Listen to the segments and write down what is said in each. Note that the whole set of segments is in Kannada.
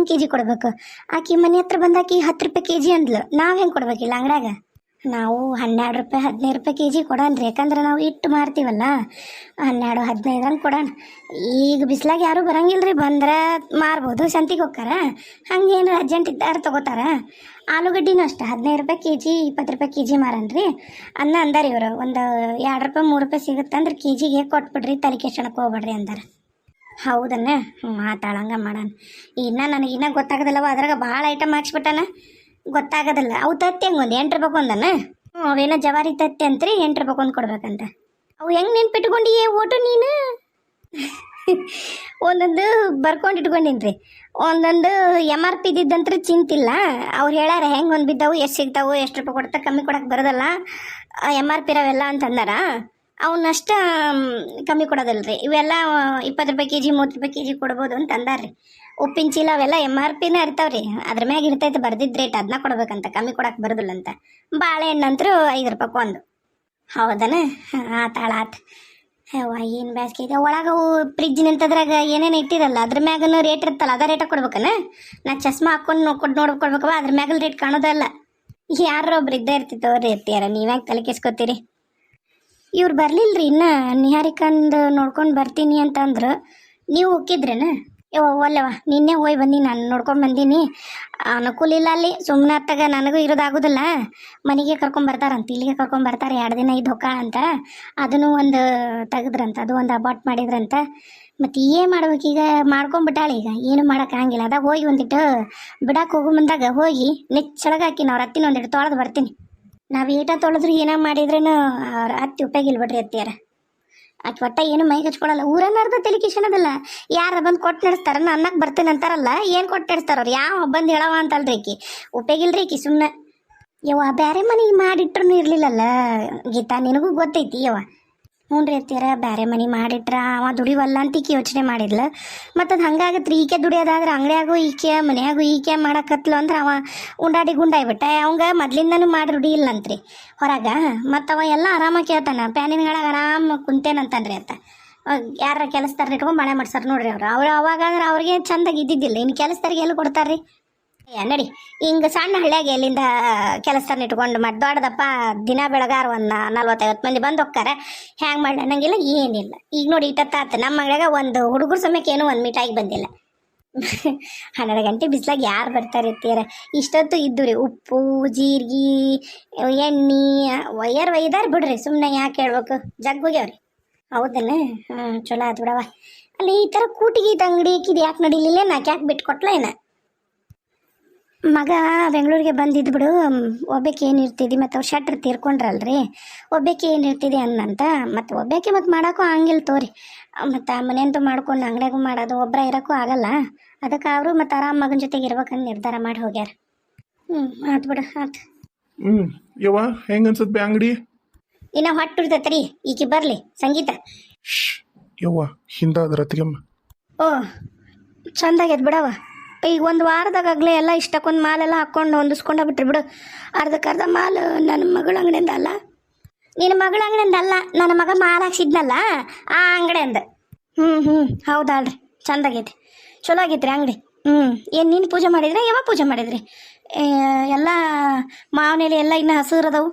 ಹೆಂಗೆ ಕೆ ಜಿ ಕೊಡ್ಬೇಕು? ಆಕಿ ಮನೆ ಹತ್ರ ಬಂದಾಕಿ 10 ರೂಪಾಯಿ ಕೆ ಜಿ ಅಂದ್ಲು. ನಾವು ಹೆಂಗೆ ಕೊಡ್ಬೇಕಿಲ್ಲ ಅಂಗಡ್ಯಾಗ? ನಾವು 12 ರೂಪಾಯಿ 15 ರೂಪಾಯಿ ಕೆ ಜಿ ಕೊಡೋಣ್ರಿ, ಯಾಕಂದ್ರೆ ನಾವು ಇಟ್ಟು ಮಾರ್ತೀವಲ್ಲ. 12 15 ಹಂಗೆ ಕೊಡೋಣ. ಈಗ ಬಿಸ್ಲಾಗ ಯಾರೂ ಬರಂಗಿಲ್ಲ ರೀ, ಬಂದ್ರೆ ಮಾರ್ಬೋದು, ಸಂತಿಗೆ ಹೋಗ್ತಾರ. ಹಂಗೇನು ಅರ್ಜೆಂಟ್ ಇದ್ದಾರೆ ತೊಗೋತಾರ. ಆಲೂಗಡ್ಡಿನೂ ಅಷ್ಟೇ 15 ರೂಪಾಯಿ ಕೆ ಜಿ 20 ರೂಪಾಯಿ ಕೆ ಜಿ ಮಾರನ್ರಿ. ಅಂದಾರೆ ಇವರು ಒಂದು 2 ರೂಪಾಯಿ 3 ರೂಪಾಯಿ ಸಿಗುತ್ತಂದ್ರೆ ಕೆ ಜಿಗೆ ಕೊಟ್ಬಿಡ್ರಿ, ತಲೆ ಕೆಡ್ಸೋಣಕ್ಕೆ ಹೋಗ್ಬೇಡ್ರಿ ಅಂದಾರೆ. ಹೌದನ್ನ? ಮಾತಾಡಂಗ ಮಾಡೋಣ. ನನಗಿನ್ನ ಗೊತ್ತಾಗೋದಿಲ್ಲವ, ಅದ್ರಾಗ ಭಾಳ ಐಟಮ್ ಹಾಕ್ಸ್ಬಿಟ್ಟಾನ, ಗೊತ್ತಾಗೋದಿಲ್ಲ. ಅವು ತತ್ತಿ ಹೆಂಗೆ ಒಂದು 8 ರೂಪಾಯಿ ಒಂದನ? ಅವೇನೋ ಜವಾರಿ ತತ್ತಿ ಅಂತ್ರಿ 8 ರೂಪಾಯಿ ಒಂದು ಕೊಡ್ಬೇಕಂತ. ಅವು ಹೆಂಗೆ ನೆನ್ಪಿಟ್ಕೊಂಡಿಯೇ ಓಟು ನೀನು? ಒಂದೊಂದು ಬರ್ಕೊಂಡು ಇಟ್ಕೊಂಡಿನ್ರಿ. ಒಂದೊಂದು MRP ಇದ್ದಿದ್ದಂತ್ರ ಚಿಂತಿಲ್ಲ. ಅವ್ರು ಹೇಳ್ಯಾರ ಹೆಂಗೆ ಒಂದು ಬಿದ್ದಾವು, ಎಷ್ಟು ಸಿಗ್ತಾವು, ಎಷ್ಟು ರೂಪಾಯಿ ಕೊಡ್ತಾ, ಕಮ್ಮಿ ಕೊಡಕ್ಕೆ ಬರೋದಲ್ಲ, MRP ಇರೋವೆಲ್ಲ ಅಂತಂದಾರ. ಅವನ್ನಷ್ಟ ಕಮ್ಮಿ ಕೊಡೋದಲ್ರಿ. ಇವೆಲ್ಲ 20 ರೂಪಾಯಿ ಕೆ ಜಿ 30 ರೂಪಾಯಿ ಕೆ ಜಿ ಕೊಡ್ಬೋದು ಅಂತ ಅಂದಾರ್ರಿ. ಉಪ್ಪಿನ ಚೀಲ ಅವೆಲ್ಲ MRPನೇ ಇರ್ತಾವ್ರಿ, ಅದ್ರ ಮ್ಯಾಗ ಇರ್ತೈತೆ ಬರ್ದಿದ್ದು ರೇಟ್, ಅದನ್ನ ಕೊಡ್ಬೇಕಂತ, ಕಮ್ಮಿ ಕೊಡಕ್ಕೆ ಬರೋದಿಲ್ಲ ಅಂತ. ಬಾಳೆಹಣ್ಣು ಅಂತರೂ 5 ರೂಪಾಯಿ ಒಂದು. ಹೌದನ? ಆತಾಳಾತ್. ಯವ್ವ ಏನು ಬೇಸಿಗೆ ಇದೆ. ಒಳಗೆ ಅವು ಫ್ರಿಜ್ ನಿಂತದ್ರಾಗ ಏನೇನು ಇಟ್ಟಿರಲ್ಲ, ಅದ್ರ ಮ್ಯಾಗನು ರೇಟ್ ಇರ್ತಲ್ಲ, ಅದ ರೇಟಾಗಿ ಕೊಡ್ಬೇಕನ? ನಾ ಚಸ್ಮಾ ಹಾಕ್ಕೊಂಡು ನೋಡ್ಕೊಡ್ಬೇಕವ, ಅದ್ರ ಮ್ಯಾಗಲ್ ರೇಟ್ ಕಾಣೋದಲ್ಲ. ಯಾರೊಬ್ರು ಇದ್ದೇ ಇರ್ತಿತ್ತವ್ರಿ ಇರ್ತೀಯಾರ, ನೀವ್ಯಾಕೆ ತಲೆ ಕೆಸ್ಕೊತೀರಿ? ಇವ್ರು ಬರ್ಲಿಲ್ರಿ ಇನ್ನು. ನಿಹಾರಿಕಂದು ನೋಡ್ಕೊಂಡು ಬರ್ತೀನಿ ಅಂತ ಅಂದ್ರು. ನೀವು ಹೋಗಿದ್ರೇನ? ಒಲ್ಲವ, ನಿನ್ನೆ ಹೋಗಿ ಬಂದೀನಿ, ನಾನು ನೋಡ್ಕೊಂಡು ಬಂದೀನಿ. ಅನುಕೂಲ ಇಲ್ಲ ಅಲ್ಲಿ, ಸುಮ್ಮನೆ ಅತ್ತಾಗ ನನಗೂ ಇರೋದಾಗೋದಿಲ್ಲ. ಮನೆಗೆ ಕರ್ಕೊಂಬರ್ತಾರಂತ, ಇಲ್ಲಿಗೆ ಕರ್ಕೊಂಬರ್ತಾರೆ, 2 ದಿನ ಇದ್ದು ಹೊಕ್ಕ ಅಂತ. ಅದನ್ನು ಒಂದು ತೆಗೆದ್ರಂತ, ಅದು ಒಂದು ಅಬಾಟ್ ಮಾಡಿದ್ರಂತ. ಮತ್ತು ಏನು ಮಾಡ್ಬೇಕೀಗ? ಮಾಡ್ಕೊಂಬಿಟ್ಟಾಳೆ ಈಗ, ಏನು ಮಾಡೋಕ್ಕಾಗಿಲ್ಲ. ಅದಾಗ ಹೋಗಿ ಒಂದಿಟ್ಟು ಬಿಡಕ್ಕೆ ಹೋಗೋ ಮುಂದಾಗ ಹೋಗಿ ನೆಚ್ಚಳಗಾಕಿ ನಾವು ಅತ್ತಿನ ಒಂದಿಟ್ಟು ತೊಳೆದು ಬರ್ತೀನಿ. ನಾವು ಏಟ ತೊಳೆದ್ರು ಏನೋ ಮಾಡಿದ್ರೇನು ಅವ್ರ ಅತ್ತಿ ಉಪಯೋಗ ಇಲ್ಬಿಡ್ರಿ ಅತ್ತಿಯಾರ. ಆಕೆ ಒಟ್ಟ ಏನು ಮೈ ಹಚ್ಕೊಳಲ್ಲ. ಊರನ್ನಾರ್ದ ತಲೆ ಕಿಶನದಲ್ಲ, ಯಾರ ಬಂದು ಕೊಟ್ಟು ನಡೆಸ್ತಾರ, ಅನ್ನಕ್ಕೆ ಬರ್ತೇನೆ ಅಂತಾರಲ್ಲ, ಏನು ಕೊಟ್ಟು ನಡೆಸ್ತಾರ ಅವ್ರು? ಯಾವ ಬಂದು ಹೇಳವ ಅಂತಲ್ರಿ ಆಕಿ, ಉಪಯೋಗ ಇಲ್ರಿ ಆಕಿ ಸುಮ್ಮನೆ. ಯವ್ವ ಬೇರೆ ಮನೆ ಮಾಡಿಟ್ರೂ ಇರಲಿಲ್ಲಲ್ಲ ಗೀತಾ, ನಿನಗೂ ಗೊತ್ತೈತಿ ಯವ್ವ. ಹ್ಞೂ ರೀ ಅತ್ತಿಯಾರ, ಬೇರೆ ಮನೆ ಮಾಡಿಟ್ರ ಅವ ದುಡಿವಲ್ಲ ಅಂತ ಈಕೆ ಯೋಚನೆ ಮಾಡಿದ್ಲು. ಮತ್ತು ಅದು ಹಂಗಾಗತ್ತೆ ರೀ, ಈಕೆ ದುಡಿಯೋದಾದ್ರೆ ಅಂಗಡಿಯಾಗೂ ಈಕೆ ಮನೆಯಾಗೂ ಈಕೆ ಮಾಡಕತ್ಲು ಅಂದ್ರೆ ಅವ ಉಂಡಾಡಿ ಗುಂಡಾಗ್ಬಿಟ್ಟ. ಅವಂಗ ಮೊದ್ಲಿಂದನೂ ಮಾಡಿ ರೂಢಿ ಇಲ್ಲಂತ್ರಿ ಹೊರಗೆ. ಮತ್ತು ಅವ ಎಲ್ಲ ಆರಾಮಾಗಿ ಕೇಳ್ತಾನೆ, ಪ್ಯಾನಿನೊಳಗೆ ಆರಾಮ ಕುಂತೇನಂತಾನ್ರಿ ಅಂತ. ಯಾರ ಕೆಲಸದಾರ ಇಟ್ಕೊಂಡು ಮಳೆ ಮಾಡ್ಸಾರ ನೋಡ್ರಿ ಅವ್ರು ಅವಾಗಾದ್ರೆ ಅವ್ರಿಗೆ ಚಂದಾಗಿ ಇದ್ದಿದ್ದಿಲ್ಲ. ಇನ್ನು ಕೆಲಸದಾರಿಗೆ ಎಲ್ಲಿ ಕೊಡ್ತಾರ್ರಿ? ನಡಿ, ಹಿಂಗೆ ಸಣ್ಣ ಹಳ್ಳಿಯಾಗೆ ಎಲ್ಲಿಂದ ಕೆಲಸನ ಇಟ್ಕೊಂಡು ಮಾಡಿ ದೊಡ್ಡದಪ್ಪ ದಿನ ಬೆಳಗಾರ ಒಂದು 40-50 ಮಂದಿ ಬಂದು ಹೋಗ್ತಾರೆ. ಹ್ಯಾಂಗೆ ಮಾಡಿ ಅನ್ನಂಗಿಲ್ಲ, ಏನಿಲ್ಲ. ಈಗ ನೋಡಿ ಇಟ್ಟತ್ತಾತ ನಮ್ಮ ಅಂಗಡಿಯಾಗ ಒಂದು ಹುಡುಗರ ಸಮಯಕ್ಕೆ ಏನೂ ಒಂದು ಮಿಠಾಯಿ ಬಂದಿಲ್ಲ. 12 ಗಂಟೆ ಬಿಸ್ಲಾಗ ಯಾರು ಬರ್ತಾರೆ ಇರ್ತೀರ? ಇಷ್ಟೊತ್ತು ಇದ್ದು ರೀ ಉಪ್ಪು ಜೀರಿಗೆ ಎಣ್ಣೆ ಒಯ್ದಾರ ಬಿಡ್ರಿ, ಸುಮ್ಮನೆ ಯಾಕೆ ಹೇಳ್ಬೇಕು, ಜಗ್ ಹೋಗ್ಯಾವ್ರಿ. ಹೌದಲ್ಲ? ಚಲೋ ಆಯ್ತು ಬಿಡವ. ಅಲ್ಲಿ ಈ ಥರ ಕೂಟಿಗೆ ಅಂಗಡಿ ಇದು ಯಾಕೆ ನಡೀಲಿಲ್ಲ? ನಾಕೆ ಯಾಕೆ ಬಿಟ್ಕೊಟ್ಲ ಏನ? ಮಗ ಬೆಂಗಳೂರಿಗೆ ಬಂದಿದ್ದು ಬಿಡು, ಒಬ್ಬಾಕೆ ಏನಿರ್ತಿದ್ದಿ, ಮತ್ತು ಅವ್ರು ಶೆಟ್ರ್ ತೀರ್ಕೊಂಡ್ರಲ್ರಿ, ಒಬ್ಬಾಕೆ ಏನಿರ್ತಿದೆ ಅನ್ನಂತ. ಮತ್ತು ಒಬ್ಬಾಕೆ ಮತ್ತು ಮಾಡೋಕ್ಕೂ ಹಂಗಿಲ್ಲ ತೋರಿ, ಮತ್ತು ಮನೆಯಂತೂ ಮಾಡ್ಕೊಂಡು ಅಂಗಡಿಯಾಗೂ ಮಾಡೋದು, ಒಬ್ಬರ ಇರೋಕ್ಕೂ ಆಗಲ್ಲ. ಅದಕ್ಕೆ ಅವರು ಮತ್ತು ಆರಾಮ ಮಗನ ಜೊತೆಗೆ ಇರ್ಬೇಕಂತ ನಿರ್ಧಾರ ಮಾಡಿ ಹೋಗ್ಯಾರ. ಆತು ಬಿಡು, ಆತು. ಯವ್ವ ಹೆಂಗೆ ಅನ್ಸತ್ತೆ ಅಂಗಡಿ? ಇನ್ನು ಹೊಟ್ಟು ಇರ್ತೈತೆ ರೀ, ಈಕೆ ಬರಲಿ ಸಂಗೀತ. ಯವ್ವ ಹಿಂದಾದ್ರ ಅತ್ತಿಗೆಮ್ಮ. ಓ ಚಂದಾಗ್ಯದ ಬಿಡವ. ಈಗ ಒಂದು ವಾರದಾಗಲೇ ಎಲ್ಲ ಇಷ್ಟಕ್ಕೊಂದು ಮಾಲೆಲ್ಲ ಹಾಕ್ಕೊಂಡು ಹೊಂದಿಸ್ಕೊಂಡ ಬಿಟ್ರಿ ಬಿಡು. ಅರ್ಧಕ್ಕರ್ಧ ಮಾಲು ನನ್ನ ಮಗಳ ಅಂಗಡಿಯಿಂದ ಅಲ್ಲ, ನಿನ್ನ ಮಗಳ ಅಂಗಡಿಯಿಂದ ಅಲ್ಲ, ನನ್ನ ಮಗ ಮಾಲು ಹಾಕ್ಸಿದ್ನಲ್ಲ ಆ ಅಂಗಡಿಯಿಂದ. ಹೌದಾಳ್ರಿ, ಚಂದಾಗೈತಿ, ಚಲೋ ಆಗೈತ್ರಿ ಅಂಗಡಿ. ಏನು ನೀನು ಪೂಜೆ ಮಾಡಿದ್ರಿ? ಯಾವಾಗ ಪೂಜೆ ಮಾಡಿದ್ರಿ? ಎಲ್ಲ ಮಾವನೆಲೆ ಎಲ್ಲ ಇನ್ನೂ ಹಸಿರದವು.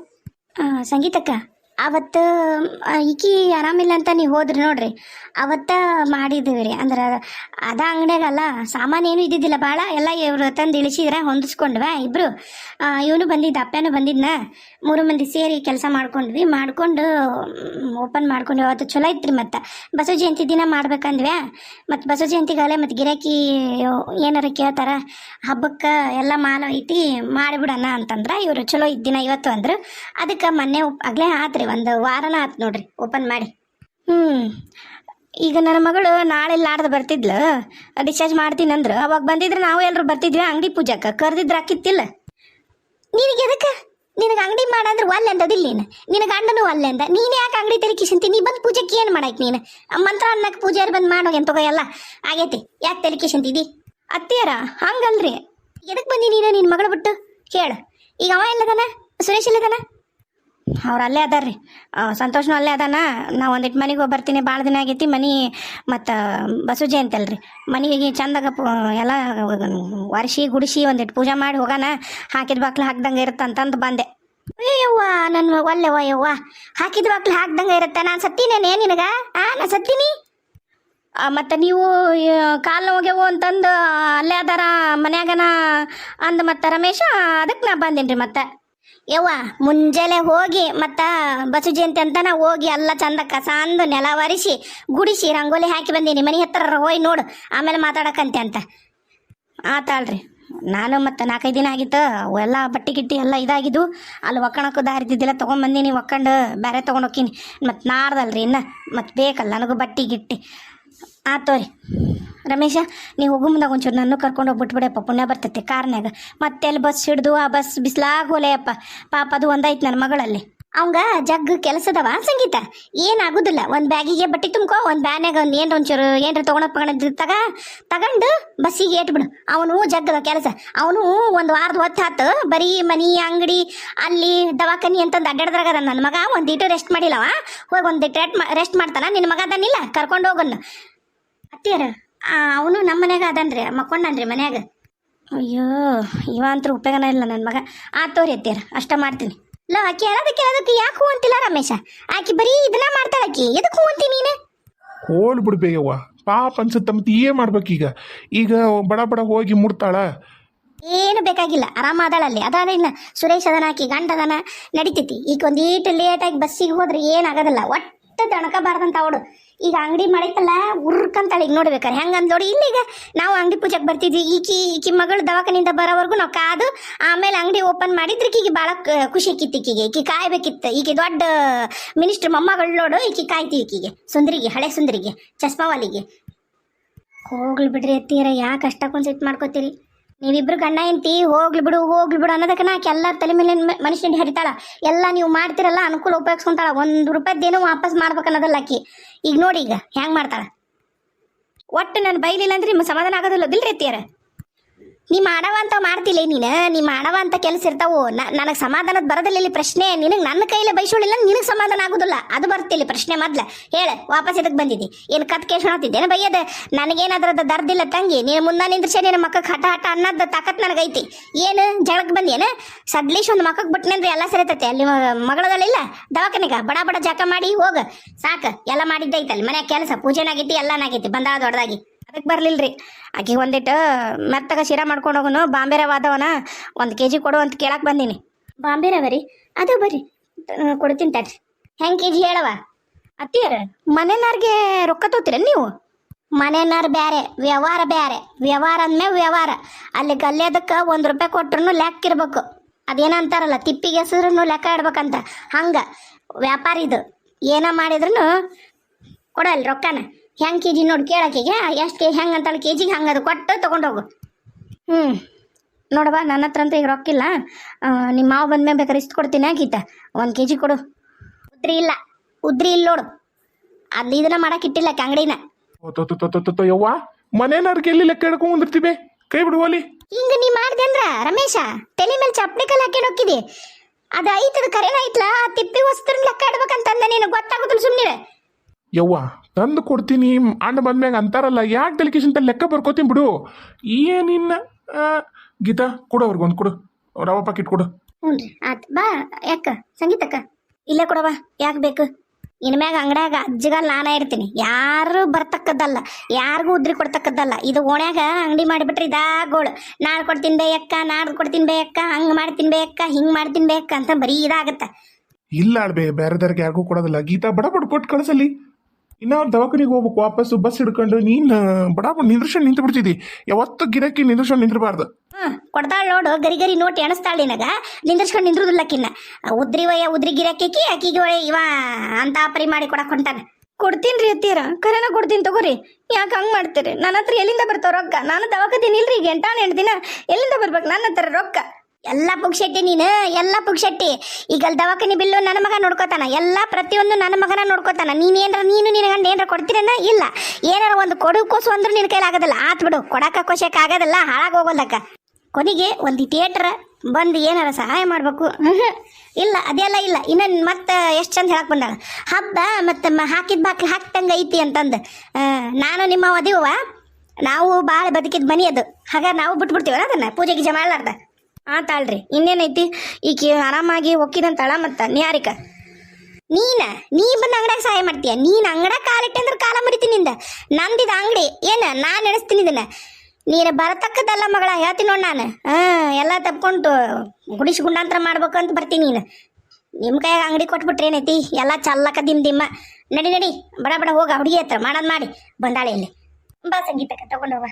ಸಂಗೀತಕ್ಕ ಅವತ್ತು ಈಕಿ ಆರಾಮಿಲ್ಲ ಅಂತ ನೀವು ಹೋದ್ರಿ ನೋಡ್ರಿ, ಅವತ್ತ ಮಾಡಿದ್ದೀವಿ ರೀ. ಅಂದ್ರೆ ಅದ ಅಂಗಡಿಯಾಗಲ್ಲ, ಸಾಮಾನು ಏನೂ ಇದ್ದಿದ್ದಿಲ್ಲ ಭಾಳ, ಎಲ್ಲ ಇವರು ತಂದು ಇಳಿಸಿದ್ರೆ ಹೊಂದಿಸ್ಕೊಂಡ್ವ ಇಬ್ಬರು. ಇವನು ಬಂದಿದ್ದ, ಅಪ್ಪನೂ ಬಂದಿದ್ನ, 3 ಮಂದಿ ಸೇರಿ ಕೆಲಸ ಮಾಡ್ಕೊಂಡ್ವಿ. ಮಾಡ್ಕೊಂಡು ಓಪನ್ ಮಾಡ್ಕೊಂಡ್ವಿ. ಅವತ್ತು ಚಲೋ ಐತ್ರಿ. ಮತ್ತು ಬಸವ ಜಯಂತಿ ದಿನ ಮಾಡ್ಬೇಕಂದ್ವ್ಯಾ, ಮತ್ತು ಬಸವ ಜಯಂತಿಗಾಲೆ ಮತ್ತು ಗಿರಾಕಿ ಏನಾರು ಕೇಳ್ತಾರ, ಹಬ್ಬಕ್ಕೆ ಎಲ್ಲ ಮಾನವ ಐತಿ ಮಾಡಿಬಿಡೋಣ ಅಂತಂದ್ರೆ ಇವರು ಚಲೋ ಇದ್ದಿನ ಇವತ್ತು ಅಂದರು. ಅದಕ್ಕೆ ಮೊನ್ನೆ ಆಗಲೇ ಆತ್ರಿ, ಒಂದು ವಾರನ ಆತು ನೋಡ್ರಿ ಓಪನ್ ಮಾಡಿ. ಈಗ ನನ್ನ ಮಗಳು ನಾಳೆ ನಾಡ್ದು ಬರ್ತಿದ್ಲು, ಡಿಸ್ಚಾರ್ಜ್ ಮಾಡ್ತೀನಿ ಅಂದ್ರೆ ಅವಾಗ ಬಂದಿದ್ರೆ ನಾವು ಎಲ್ಲರೂ ಬರ್ತಿದ್ವಿ ಅಂಗಡಿ ಪೂಜಕ್ಕೆ. ಕರೆದಿದ್ರೆ ಹಾಕಿತ್ತಿಲ್ಲ ನಿನಗೆ? ಅದಕ್ಕೆ ನಿನಗೆ ಅಂಗಡಿ ಮಾಡಂದ್ರೆ ಒಲ್ಲೆ ಅಂದದಿಲ್ಲ, ನಿನಗೆ ಗಂಡನೂ ಒಲ್ಲೆ ಅಂದ. ನೀನು ಯಾಕೆ ಅಂಗಡಿ ತಲೆಕಿಸಂತಿ? ನೀ ಬಂದು ಪೂಜೆಗೆ ಏನು ಮಾಡಾಕಿ ನೀನು? ಮಂತ್ರ ಅನ್ನಕ್ಕೆ ಪೂಜಾರಿ ಬಂದು ಮಾಡೋ ಎಂತ ಎಲ್ಲ ಆಗೈತಿ, ಯಾಕೆ ತಲೆಕಿಸಂತಿದ್ದಿ? ಅತ್ತಿಯರ ಹಂಗಲ್ರಿ, ಎದಕ್ಕೆ ಬಂದಿ ನೀನು ನಿನ್ನ ಮಗಳು ಬಿಟ್ಟು? ಕೇಳು. ಈಗ ಅವ ಎಲ್ಲದನ? ಸುರೇಶ್ ಎಲ್ಲದನ? ಅವ್ರು ಅಲ್ಲೇ ಅದಾರ ರೀ. ಸಂತೋಷನೂ ಅಲ್ಲೇ ಅದಾನ. ನಾ ಒಂದಿಟ್ಟು ಮನೆಗೆ ಹೋಗಿ ಬರ್ತೀನಿ, ಭಾಳ ದಿನ ಆಗೈತಿ. ಮನೆ ಮತ್ತು ಬಸು ಜಯಂತಿ ಅಲ್ರಿ, ಮನೆಗೆ ಚಂದಾಗ ಎಲ್ಲ ಒರೆಸಿ ಗುಡಿಸಿ ಒಂದಿಟ್ಟು ಪೂಜೆ ಮಾಡಿ ಹೋಗೋಣ, ಹಾಕಿದ ಬಾಕ್ಲು ಹಾಕ್ದಂಗೆ ಇರುತ್ತಂತಂದು ಬಂದೆ. ಅಯ್ಯವ್ವ ನನ್ನ ಒಲ್ಲೆವ್ವ ಯವ್ವ, ಹಾಕಿದ ಬಾಕ್ಲು ಹಾಕ್ದಂಗೆ ಇರುತ್ತೆ. ನಾನು ಸತ್ತೀನೇನೇ ನಿನಗೆ? ನಾನು ಸತ್ತೀನಿ. ಮತ್ತು ನೀವು ಕಾಲು ಹೋಗ್ಯವು ಅಂತಂದು ಅಲ್ಲೇ ಅದಾರ ಮನ್ಯಾಗನ ಅಂದು ಮತ್ತು ರಮೇಶ, ಅದಕ್ಕೆ ನಾ ಬಂದೇನಿ ರೀ. ಮತ್ತು ಯವ್ವ ಮುಂಜಾನೆ ಹೋಗಿ ಮತ್ತು ಬಸು ಜಯಂತಿ ಅಂತನ ಹೋಗಿ ಎಲ್ಲ ಚಂದ ಕಸ ಅಂದು ನೆಲ ಒರೆಸಿ ಗುಡಿಸಿ ರಂಗೋಲಿ ಹಾಕಿ ಬಂದೀನಿ. ಮನೆ ಹತ್ರ ಹೋಯ್ ನೋಡು, ಆಮೇಲೆ ಮಾತಾಡಕಂತೆ ಅಂತ ಆತಾಳ್ರಿ. ನಾನು ಮತ್ತು 4-5 ದಿನ ಆಗಿತ್ತು, ಎಲ್ಲ ಬಟ್ಟೆ ಗಿಟ್ಟಿ ಎಲ್ಲ ಇದಾಗಿದ್ದು. ಅಲ್ಲಿ ಒಕ್ಕಣಕ್ಕೂ ದಾರಿದ್ದಿದ್ದಿಲ್ಲ ತೊಗೊಂಬಂದೀನಿ, ಒಕ್ಕಂಡು ಬೇರೆ ತೊಗೊಂಡು ಹೋಗ್ತೀನಿ. ಮತ್ತು ನಾಡ್ದಲ್ರಿ ಇನ್ನು ಮತ್ತು ಬೇಕಲ್ಲ ನನಗೂ ಬಟ್ಟೆ ಗಿಟ್ಟಿ. ಆತೋರಿ ರಮೇಶ, ನೀವು ಹೋಗೋ ಮುಂದಾಗ ಒಂಚೂರು ನನ್ನ ಕರ್ಕೊಂಡು ಹೋಗ್ಬಿಟ್ಬಿಡಪ್ಪ, ಪುಣ್ಯ ಬರ್ತೈತೆ ಕಾರ್ನ್ಯಾಗ. ಮತ್ತೆ ಅಲ್ಲಿ ಬಸ್ ಹಿಡ್ದು ಆ ಬಸ್ ಬಿಸ್ಲಾಗ ಹೋಲೆಯಪ್ಪ, ಪಾಪ ಅದು ಒಂದಾಯ್ತು ನನ್ನ ಮಗಳಲ್ಲಿ. ಅವಂಗ ಜಗ್ ಕೆಲಸದವ ಸಂಗೀತ, ಏನಾಗುದಿಲ್ಲ. ಒಂದು ಬ್ಯಾಗಿಗೆ ಬಟ್ಟೆ ತುಂಬ್ಕೊ, ಒಂದು ಬ್ಯಾಗ್ನಾಗ ಒಂದು ಏನ್ರ ಒಂಚೂರು ಏನ್ರ ತೊಗೊಂಡು ತಗೊಂಡು ಬಸ್ಸಿಗೆ ಏಟ್ಬಿಡು. ಅವನು ಜಗ್ಗದ ಕೆಲಸ. ಅವನು ಒಂದು ವಾರದ ಹೊತ್ತು ಬರೀ ಮನಿ ಅಂಗಡಿ ಅಲ್ಲಿ ದವಾಖಾನಿ ಅಂತಂದು ಅಡ್ಡಾಡ್ದ್ರಾಗದ ನನ್ನ ಮಗ. ಒಂದಿಟ್ಟು ರೆಸ್ಟ್ ಮಾಡಿಲ್ಲವ, ಹೋಗಿ ಒಂದಿಟ್ಟು ರೆಸ್ಟ್ ಮಾಡ್ತಾನ. ನಿನ್ನ ಮಗ ಅದನ್ನಿಲ್ಲ, ಕರ್ಕೊಂಡು ಹೋಗನ್ನು. ಅತ್ತಿಯರ ಅವನು ನಮ್ಮ ಮನ್ಯಾಗ ಅದನ್ರಿ, ಮಕ್ಕೊಂಡನ್ರಿ ಮನ್ಯಾಗ. ಅಯ್ಯೋ ಇವ ಅಂತೂ ಉಪಯೋಗನ ಇಲ್ಲ ನನ್ನ ಮಗ. ಆತೋರಿ ಅತ್ತಿಯರ, ಅಷ್ಟ ಮಾಡ್ತೀನಿ. ಇಲ್ಲ ಆಕೆ ಅದಕ್ಕೆ ಯಾಕೆ ಹೂ ಅಂತಿಲ್ಲ ರಮೇಶ? ಆಕೆ ಬರೀ ಇದನ್ನ ಮಾಡ್ತಾಳಕಿ, ಎದಕ್ಕೆ ಹೂ ಅಂತೀನಿ ನೀನು? ಹೋಲ್ ಬಿಡ್ಬೇಕವ್ವ, ಪಾಪ ಅನ್ಸುತ್ತ. ಮತ್ತೆ ಏನ್ ಮಾಡ್ಬೇಕೀಗ? ಈಗ ಬಡ ಬಡ ಹೋಗಿ ಮುಡ್ತಾಳ. ಏನು ಬೇಕಾಗಿಲ್ಲ, ಆರಾಮಾದಳಲ್ಲಿ ಅದಾದ. ಇಲ್ಲ ಸುರೇಶ್ ಅದನ, ಆಕಿ ಗಂಡ ಅದನ, ನಡಿತೈತಿ. ಈಗ ಒಂದೀಟು ಲೇಟಾಗಿ ಬಸ್ಸಿಗೆ ಹೋದ್ರೆ ಏನಾಗೋದಿಲ್ಲ, ಒಟ್ಟು ತಣಕಬಾರ್ದಂತ ಅವಳು. ಈಗ ಅಂಗಡಿ ಮಾಡೈತಲ್ಲ ಉರ್ಕಂತಾಳೆ. ಈಗ ನೋಡ್ಬೇಕಾರೆ ಹೆಂಗೆ ಅಂದ್ ನೋಡಿ. ಇಲ್ಲ ಈಗ ನಾವು ಅಂಗಡಿ ಪೂಜೆಗೆ ಬರ್ತಿದ್ವಿ, ಈಕಿ ಮಗಳು ದವಾಖಾನಿಂದ ಬರೋವರೆಗೂ ನಾವು ಕಾದು ಆಮೇಲೆ ಅಂಗಡಿ ಓಪನ್ ಮಾಡಿದ್ರೆ ಈಕಿಗೆ ಭಾಳ ಖುಷಿ ಆಕಿತ್ತು. ಈಕಿ ಕಾಯ್ಬೇಕಿತ್ತು. ಈಕಿ ದೊಡ್ಡ ಮಿನಿಸ್ಟರ್ ಮೊಮ್ಮಗಳು ನೋಡು, ಈಕಿ ಕಾಯ್ತೀವಿ. ಈಕಿಗೆ ಸುಂದರಿಗೆ, ಹಳೆ ಸುಂದರಿಗೆ, ಚಸ್ಮಾವಾಲಿಗೆ. ಹೋಗ್ಲಿ ಬಿಡ್ರಿ ಅತ್ತೀರ, ಯಾಕೆ ಅಷ್ಟಕ್ಕೊಂದು ಸಿಟ್ಟು ಮಾಡ್ಕೋತೀರಿ? ನೀವಿಬ್ರು ಗಂಡ ಎಂತಿ ಹೋಗ್ಲಿ ಬಿಡು ಅನ್ನೋದಕ್ಕೆ ನಾಕೆ ಎಲ್ಲರ ತಲೆ ಮೇಲೆ ಮನುಷ್ಯನಿಗೆ ಹರಿತಾಳ. ಎಲ್ಲ ನೀವು ಮಾಡ್ತಿರಲ್ಲ ಅನುಕೂಲ ಉಪಯೋಗಿಸ್ಕೊಂತಾಳ. 1 ರೂಪಾಯಿದೇನೋ ವಾಪಸ್ ಮಾಡ್ಬೇಕನ್ನೋದಲ್ಲ ಆಕಿ. ಈಗ ನೋಡಿ ಈಗ ಹೆಂಗೆ ಮಾಡ್ತಾಳ. ಒಟ್ಟು ನಾನು ಬೈಲಿಲ್ಲ ಅಂದ್ರೆ ನಿಮ್ಮ ಸಮಾಧಾನ ಆಗೋದಿಲ್ಲ ದಿಲ್ರಿ ಅತ್ತಿಯರ. ನೀ ಮಾಡವ ಅಂತ ಮಾಡ್ತಿಲ್ಲ ನೀನು, ನೀ ಮಾಡವ ಅಂತ ಕೆಲಸ ಇರ್ತಾವು. ನನಗೆ ಸಮಾಧಾನದ ಬರೋದಿಲ್ಲ ಇಲ್ಲಿ ಪ್ರಶ್ನೆ. ನಿನಗೆ ನನ್ನ ಕೈಲೇ ಬೈಸೋಳಿಲ್ಲ, ನಿನಗೆ ಸಮಾಧಾನ ಆಗೋದಿಲ್ಲ, ಅದು ಬರ್ತಿಲ್ಲ ಪ್ರಶ್ನೆ. ಮೊದ್ಲ ಹೇಳ, ವಾಪಸ್ ಇದಕ್ಕೆ ಬಂದಿದ್ದಿ ಏನು? ಕತ್ ಕೇಳ್ತಿದ್ದೇನೆ ಬೈಯದ? ನನಗೇನಾದ್ರದ ದರ್ದಿಲ್ಲ ತಂಗಿ, ನೀನು ಮುಂದೆ ನಿಂದ್ರಿಸೆ ನಿನ್ನ ಮಕ್ಕಕ್ಕೆ ಹಠ ಅನ್ನೋದು ತಾಕತ್ ನನಗೈತಿ. ಏನು ಜಗಳಕ್ಕೆ ಬಂದೇನು? ಸಡ್ಲೀಶ್ ಒಂದು ಮಕ್ಕಕ್ಕೆ ಬಿಟ್ಟನೆ ಅಂದ್ರೆ ಎಲ್ಲ ಸರಿತೈತೆ. ಅಲ್ಲಿ ಮಗಳದಲ್ಲಿಲ್ಲ ದವಾಖಾನಿಗ ಬಡ ಜಾಕ ಮಾಡಿ ಹೋಗ ಸಾಕು. ಎಲ್ಲ ಮಾಡಿದ್ದೈತಲ್ಲಿ ಮನ್ಯಾಗ ಕೆಲಸ, ಪೂಜೆನಾಗೈತಿ, ಎಲ್ಲನಾಗೈತಿ. ಬಂದಾಳ ದೊಡ್ಡದಾಗಿ, ಅದಕ್ಕೆ ಬರ್ಲಿಲ್ರಿ. ಆಕೆ ಒಂದಿಟ್ಟು ಮೆತ್ತಗ ಶಿರಾ ಮಾಡ್ಕೊಂಡು ಹೋಗೋನು. ಬಾಂಬೆ ರವೆ ಅದಾವನ, 1 kg ಕೊಡು ಅಂತ ಕೇಳಕ್ಕೆ ಬಂದೀನಿ. ಬಾಂಬೆ ರವೆ ರೀ? ಅದು ಬರ್ರಿ ಕೊಡ್ತೀನಿ ತಡ್ರಿ. ಹೆಂಗೆ kg ಹೇಳವ? ಅತ್ತಿಯರ ಮನೆನಾರ್ಗೆ ರೊಕ್ಕ ತೋತೀರ ನೀವು? ಮನೆನಾರು ಬೇರೆ, ವ್ಯವಹಾರ ಬೇರೆ. ವ್ಯವಹಾರ ಅಂದ್ಮೇಲೆ ವ್ಯವಹಾರ. ಅಲ್ಲಿ ಗಲ್ಲೆದಕ್ಕೆ 1 ರೂಪಾಯಿ ಕೊಟ್ರು ಲೆಕ್ಕ ಇರ್ಬೇಕು. ಅದೇನೋ ಅಂತಾರಲ್ಲ, ತಿಪ್ಪಿಗೆ ಹೆಸರು ಲೆಕ್ಕ ಇಡ್ಬೇಕಂತ, ಹಂಗೆ ವ್ಯಾಪಾರ ಇದು. ಏನ ಮಾಡಿದ್ರು ಕೊಡಲ್ಲ ರೊಕ್ಕನ. ಹೆಂಗೆ kg ನೋಡಿ ಕೇಳಕ್ಕಿಗೆ, ಎಷ್ಟು ಹೆಂಗೆ ಅಂತಾಳೆ kg ಹಂಗೆ ಅದು ಕೊಟ್ಟು ತೊಗೊಂಡೋಗು. ನೋಡವಾ, ನನ್ನ ಹತ್ರ ಅಂತ ಈಗ ರೊಕ್ಕಿಲ್ಲ. ನಿಮ್ಮ ಮಾವು ಬಂದ್ಮೇಲೆ ಬೇಕಾದ್ರೆ ಇಷ್ಟು ಕೊಡ್ತೀನಿ. ಆಗೀತ 1 kg ಕೊಡು. ಉದ್ರಿ ಇಲ್ಲ ನೋಡು, ಅಲ್ಲಿ ಇದನ್ನ ಮಾಡಕ್ಕಿಟ್ಟಿಲ್ಲ ಅಂಗಡಿನ. ಯವ್ವ, ಮನೇನಾರ್ಗೆ ಎಲ್ಲಿ ಲೆಕ್ಕ ಹಿಡ್ಕೊಂಡ್ ಬಂದಿರ್ತೀವಿ, ಕೈ ಬಿಡುವಲ್ಲಿ. ಹಿಂಗ ನೀ ಮಾಡ್ದೆ ಅಂದ್ರ ರಮೇಶ, ತಲೆ ಮೇಲೆ ಚಪ್ಪಡಿ ಕಲ್ ಹಾಕಿ ಹೋಗಿದಿ. ಅದು ಐತದ ಕರೆನ ಐತ್ಲಾ, ತಿಪ್ಪಿ ವಸ್ತ್ರ ಲೆಕ್ಕ ಇಡ್ಬೇಕಂತಂದ ನೀನು ಗೊತ್ತಾಗುದಿಲ್ಲ. ಸುಮ್ಮನೆ ಯವ್ವ ತಂದು ಕೊಡ್ತೀನಿ ಅಣ್ಣ ಬಂದ್ಮ್ಯಾಗ ಅಂತಾರಲ್ಲ, ಯಾಕೆ ಡೆಲಿಕೇಶನ್ ಲೆಕ್ಕ ಬರ್ಕೋತೀನಿ ಬಿಡು. ಏನಿನ್ನ ಗೀತಾ ಕೊಡು, ಅವ್ರಿಗೆ 1 ಕೊಡು, ರವಾ ಪಾಕೆಟ್ ಕೊಡು. ಹ್ಞೂ ರೀ, ಆಯ್ತು. ಬಾ ಯಾಕ ಸಂಗೀತಕ್ಕ ಇಲ್ಲೇ ಕೊಡವ, ಯಾಕೆ ಬೇಕು? ಇನ್ ಮ್ಯಾಗ ಅಂಗಡ್ಯಾಗ ಅಜ್ಜಿಗಲ್ಲಿ ನಾನ ಇರ್ತೀನಿ. ಯಾರು ಬರ್ತಕ್ಕದ್ದಲ್ಲ, ಯಾರಿಗೂ ಉದ್ರಿ ಕೊಡ್ತಕ್ಕದ್ದಲ್ಲ. ಇದು ಓಣ್ಯಾಗ ಅಂಗಡಿ ಮಾಡಿಬಿಟ್ರೆ ಇದಾಗೋಳು. ನಾಳೆ ಕೊಡ್ತೀನಿ ಬೇಯಕ್ಕ, ನಾಡ್ದು ಕೊಡ್ತೀನಿ ಬೇಯಕ್ಕ, ಹಂಗೆ ಮಾಡ್ತೀನಿ ಬೇಯಕ್ಕ, ಹಿಂಗೆ ಮಾಡ್ತೀನಿ ಬೇಯಕ್ಕ ಅಂತ ಬರೀ ಇದಾಗತ್ತ. ಇಲ್ಲ ಆಡ್ಬೇ, ಬೇರೆದವ್ರಿಗೆ ಯಾರಿಗೂ ಕೊಡೋದಿಲ್ಲ. ಗೀತಾ ಬಡ ಕೊಟ್ಟು ಕಳಿಸಲಿ. ಇನ್ನ ಅವ್ರು ದವಾಖಾನಿಗೆ ಹೋಗ್ಬೇಕು, ವಾಪಸ್ಸು ಬಸ್ ಹಿಡ್ಕೊಂಡು. ನೀನು ಬಡ ನಿಂದ್ರಸ್ಕೊಂಡು ನಿಂತು ಬಿಡ್ತಿದ್ದಿ. ಯಾವತ್ತು ಗಿರಕಿ ನಿಂದ್ರಸ್ಕೊಂಡು ನಿಂದ್ರಬಾರ್ದು. ಕೊಡ್ತಾಳ ನೋಡು, ಗರಿ ನೋಟ್ ಎಣಿಸ್ತಾಳ ನಿನಗ. ನಿಂದ್ರಸ್ಕೊಂಡು ನಿಂದ್ರುದಿಲ್ಲಕ್ಕಿನ್ನ. ಉದ್ರಿ ಗಿರಾಕಿ ಆಕಿಗೆ ಇವ ಅಂತ ಪರಿ ಮಾಡಿ ಕೊಡಕ್ ಹೊಂಟಾನ. ಕೊಡ್ತೀನಿ ರೀ ಅತ್ತೀರ, ಕರೆನ ಕೊಡ್ತೀನಿ ತಗೋರಿ. ಯಾಕೆ ಹಂಗೆ ಮಾಡ್ತೀರಿ? ನನ್ನ ಹತ್ರ ಎಲ್ಲಿಂದ ಬರ್ತಾವ ರೊಕ್ಕ? ನಾನು ದವಾಖಾನೆ ಇಲ್ರಿ, ಈಗ 8 ದಿನ ಎಲ್ಲಿಂದ ಬರ್ಬೇಕು ನನ್ನ ಹತ್ರ ರೊಕ್ಕ? ಎಲ್ಲ ಪುಕ್ಷಟ್ಟಿ ನೀನು, ಎಲ್ಲ ಪುಕ್ಷಟ್ಟಿ. ಈಗ ಅಲ್ಲಿ ದವಾಖಾನಿ ಬಿಲ್ಲು ನನ್ನ ಮಗ ನೋಡ್ಕೋತಾನ, ಎಲ್ಲ ಪ್ರತಿಯೊಂದು ನನ್ನ ಮಗನ ನೋಡ್ಕೋತಾನ. ನೀನು ನಿನ್ನ ಗಂಡ ಏನಾರ ಕೊಡ್ತೀರನ್ನ? ಇಲ್ಲ. ಏನಾರ ಒಂದು ಕೊಡು ಕೋಸು ಅಂದ್ರೆ ನಿನ್ನ ಕೈಲಿ ಆಗೋದಿಲ್ಲ. ಆತ್ ಬಿಡು, ಕೊಡಕ ಕೋಶಕ್ಕೆ ಆಗೋದಿಲ್ಲ, ಹಾಳಾಗಿ ಹೋಗೋದಕ್ಕ. ಕೊನೆಗೆ ಒಂದು ಥಿಯೇಟರ್ ಬಂದು ಏನಾರ ಸಹಾಯ ಮಾಡಬೇಕು ಇಲ್ಲ ಅದೆಲ್ಲ ಇಲ್ಲ ಇನ್ನು ಮತ್ತೆ ಎಷ್ಟು ಚಂದ ಹೇಳಕ್ಕೆ ಬಂದಾಳ ಹಬ್ಬ ಮತ್ತು ಹಾಕಿದ ಬಾಕ್ಲಿ ಹಾಕ್ತಂಗೆ ಐತಿ ಅಂತಂದು ನಾನು ನಿಮ್ಮ ಒದಿವ ನಾವು ಭಾಳ ಬದುಕಿದ ಮನಿ ಅದು ಹಾಗಾದ್ರೆ ನಾವು ಬಿಟ್ಬಿಡ್ತೀವಲ್ಲ ಅದನ್ನು ಪೂಜೆ ಗೀಜೆ ಮಾಡ್ಲಾರ್ದ ತಾಳ್ರಿ ಇನ್ನೇನೈತಿ ಈಕಿ ಆರಾಮಾಗಿ ಒಕ್ಕಿದಂತಾಳ ಮತ್ತು ನ್ಯಾರಿಕ ನೀ ಬಂದು ಅಂಗಡ್ಯಾಗ ಸಹಾಯ ಮಾಡ್ತೀಯ ನೀನು ಅಂಗಡ ಕಾಲಿಟ್ಟೆ ಅಂದ್ರೆ ಕಾಲ ಮರಿತೀನಿ ನಿಂದ ನಂದಿದ ಅಂಗಡಿ ಏನು ನಾನು ನಡೆಸ್ತೀನಿ ಇದನ್ನ ನೀನು ಬರತಕ್ಕದಲ್ಲ ಮಗಳ ಹೇಳ್ತೀನಿ ನೋಡಿ ನಾನು ಎಲ್ಲ ತಪ್ಕೊಂಡು ಗುಡಿಸಿ ಗುಂಡಾಂತರ ಮಾಡ್ಬೇಕು ಅಂತ ಬರ್ತೀನಿ ನೀನು ನಿಮ್ಮ ಕೈಯಾಗ ಅಂಗಡಿ ಕೊಟ್ಬಿಟ್ರೆ ಏನೈತಿ ಎಲ್ಲ ಚಲ್ಲಕ ದಿಮ್ಮ ನಡಿ ಬಡ ಬಡ ಹೋಗ ಹುಡುಗಿ ಹತ್ರ ಮಾಡೋದು ಮಾಡಿ ಬಂದಾಳೆ ಇಲ್ಲಿ ಬಾ ಸಂಗೀತಕ್ಕೆ ತಗೊಂಡೋಗ